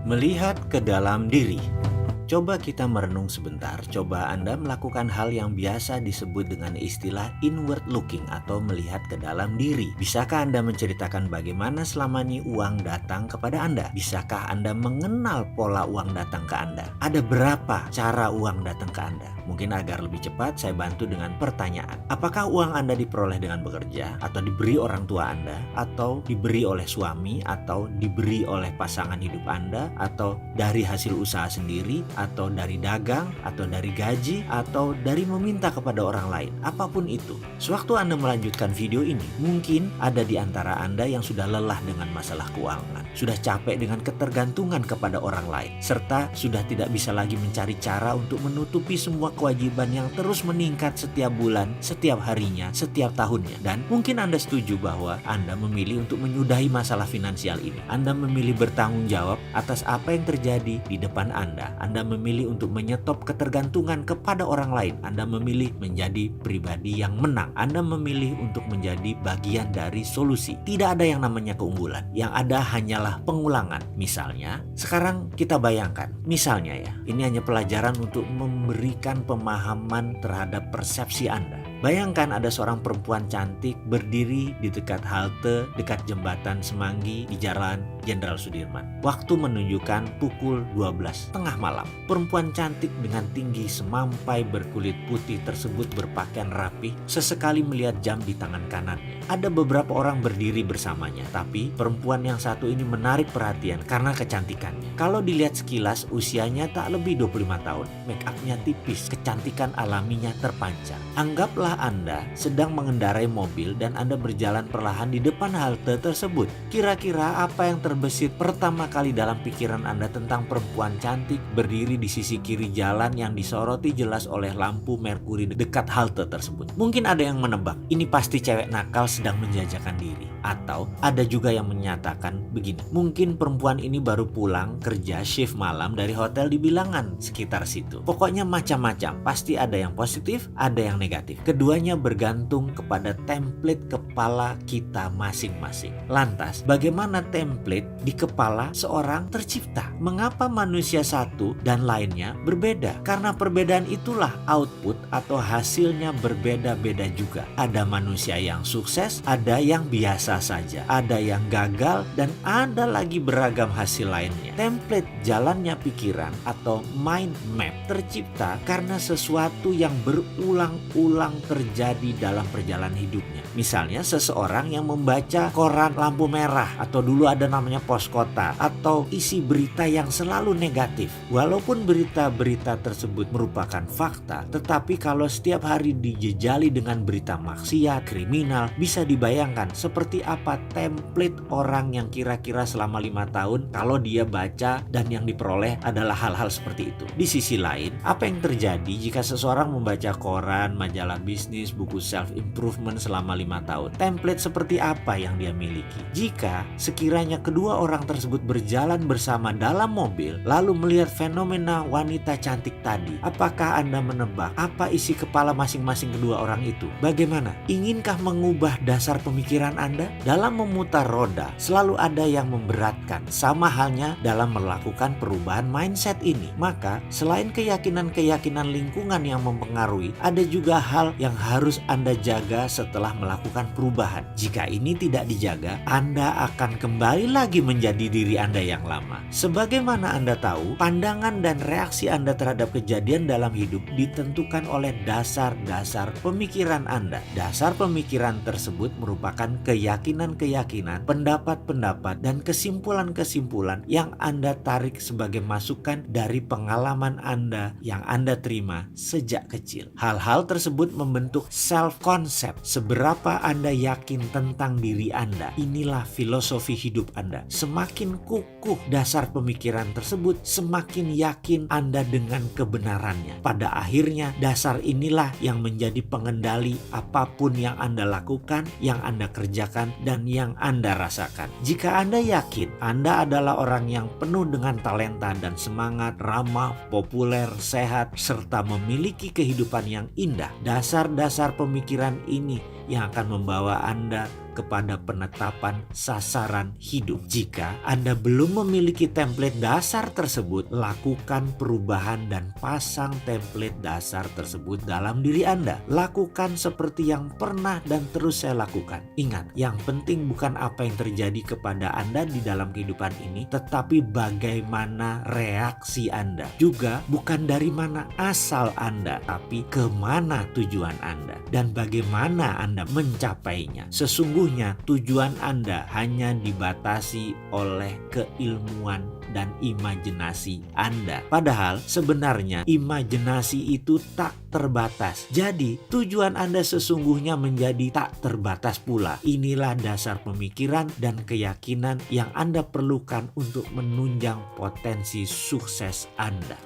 Melihat ke dalam diri. Coba kita merenung sebentar, coba Anda melakukan hal yang biasa disebut dengan istilah inward looking atau melihat ke dalam diri. Bisakah Anda menceritakan bagaimana selama ini uang datang kepada Anda? Bisakah Anda mengenal pola uang datang ke Anda? Ada berapa cara uang datang ke Anda? Mungkin agar lebih cepat saya bantu dengan pertanyaan. Apakah uang Anda diperoleh dengan bekerja? Atau diberi orang tua Anda? Atau diberi oleh suami? Atau diberi oleh pasangan hidup Anda? Atau dari hasil usaha sendiri? Atau dari dagang? Atau dari gaji? Atau dari meminta kepada orang lain? Apapun itu. Sewaktu Anda melanjutkan video ini, mungkin ada di antara Anda yang sudah lelah dengan masalah keuangan. Sudah capek dengan ketergantungan kepada orang lain. Serta sudah tidak bisa lagi mencari cara untuk menutupi semua kewajiban yang terus meningkat setiap bulan, setiap harinya, setiap tahunnya. Dan mungkin Anda setuju bahwa Anda memilih untuk menyudahi masalah finansial ini. Anda memilih bertanggung jawab atas apa yang terjadi di depan Anda. Anda memilih untuk menyetop ketergantungan kepada orang lain. Anda memilih menjadi pribadi yang menang. Anda memilih untuk menjadi bagian dari solusi. Tidak ada yang namanya keunggulan. Yang ada hanyalah pengulangan. Misalnya, sekarang kita bayangkan. Misalnya ya, ini hanya pelajaran untuk memberikan pemahaman terhadap persepsi Anda. Bayangkan ada seorang perempuan cantik berdiri di dekat halte, dekat jembatan Semanggi di Jalan Jenderal Sudirman. Waktu menunjukkan pukul 12 tengah malam. Perempuan cantik dengan tinggi semampai berkulit putih tersebut berpakaian rapi, sesekali melihat jam di tangan kanannya. Ada beberapa orang berdiri bersamanya, tapi perempuan yang satu ini menarik perhatian karena kecantikannya. Kalau dilihat sekilas, usianya tak lebih 25 tahun. Make up-nya tipis, kecantikan alaminya terpancar. Anggaplah Anda sedang mengendarai mobil dan Anda berjalan perlahan di depan halte tersebut. Kira-kira apa yang terbesit pertama kali dalam pikiran Anda tentang perempuan cantik berdiri di sisi kiri jalan yang disoroti jelas oleh lampu merkuri dekat halte tersebut? Mungkin ada yang menebak, ini pasti cewek nakal sedang menjajakan diri. Atau ada juga yang menyatakan begini, mungkin perempuan ini baru pulang kerja shift malam dari hotel di Bilangan sekitar situ. Pokoknya macam-macam, pasti ada yang positif, ada yang negatif. Keduanya bergantung kepada template kepala kita masing-masing. Lantas, bagaimana template di kepala seorang tercipta? Mengapa manusia satu dan lainnya berbeda? Karena perbedaan itulah output atau hasilnya berbeda-beda juga. Ada manusia yang sukses, ada yang biasa saja, ada yang gagal, dan ada lagi beragam hasil lainnya. Template jalannya pikiran atau mind map tercipta karena sesuatu yang berulang-ulang terjadi dalam perjalanan hidupnya. Misalnya seseorang yang membaca koran lampu merah, atau dulu ada namanya pos kota, atau isi berita yang selalu negatif. Walaupun berita-berita tersebut merupakan fakta, tetapi kalau setiap hari dijejali dengan berita maksiat, kriminal, bisa dibayangkan seperti apa template orang yang kira-kira selama 5 tahun kalau dia baca dan yang diperoleh adalah hal-hal seperti itu. Di sisi lain, apa yang terjadi jika seseorang membaca koran, majalah bisnis, buku self-improvement selama 5 tahun? Template seperti apa yang dia miliki? Jika sekiranya kedua orang tersebut berjalan bersama dalam mobil, lalu melihat fenomena wanita cantik tadi, apakah Anda menebak apa isi kepala masing-masing kedua orang itu? Bagaimana? Inginkah mengubah dasar pemikiran Anda? Dalam memutar roda, selalu ada yang memberatkan. Sama halnya dalam melakukan perubahan mindset ini. Maka, selain keyakinan-keyakinan lingkungan yang mempengaruhi, ada juga hal yang harus Anda jaga setelah melakukan perubahan. Jika ini tidak dijaga, Anda akan kembali lagi menjadi diri Anda yang lama. Sebagaimana Anda tahu, pandangan dan reaksi Anda terhadap kejadian dalam hidup ditentukan oleh dasar-dasar pemikiran Anda. Dasar pemikiran tersebut merupakan keyakinan-keyakinan, pendapat-pendapat, dan kesimpulan-kesimpulan yang Anda tarik sebagai masukan dari pengalaman Anda yang Anda terima sejak kecil. Hal-hal tersebut membentuk self-concept. Seberapa Anda yakin tentang diri Anda, inilah filosofi hidup Anda. Semakin kukuh dasar pemikiran tersebut, semakin yakin Anda dengan kebenarannya. Pada akhirnya, dasar inilah yang menjadi pengendali apapun yang Anda lakukan, yang Anda kerjakan, dan yang Anda rasakan. Jika Anda yakin Anda adalah orang yang penuh dengan talenta dan semangat, ramah, populer, sehat, serta memiliki kehidupan yang indah, dasar-dasar pemikiran ini yang akan membawa Anda kepada penetapan sasaran hidup. Jika Anda belum memiliki template dasar tersebut, lakukan perubahan dan pasang template dasar tersebut dalam diri Anda. Lakukan seperti yang pernah dan terus saya lakukan. Ingat, yang penting bukan apa yang terjadi kepada Anda di dalam kehidupan ini, tetapi bagaimana reaksi Anda. Juga bukan dari mana asal Anda, tapi kemana tujuan Anda dan bagaimana Anda mencapainya. Sesungguhnya tujuan Anda hanya dibatasi oleh keilmuan dan imajinasi Anda. Padahal sebenarnya imajinasi itu tak terbatas. Jadi tujuan Anda sesungguhnya menjadi tak terbatas pula. Inilah dasar pemikiran dan keyakinan yang Anda perlukan untuk menunjang potensi sukses Anda.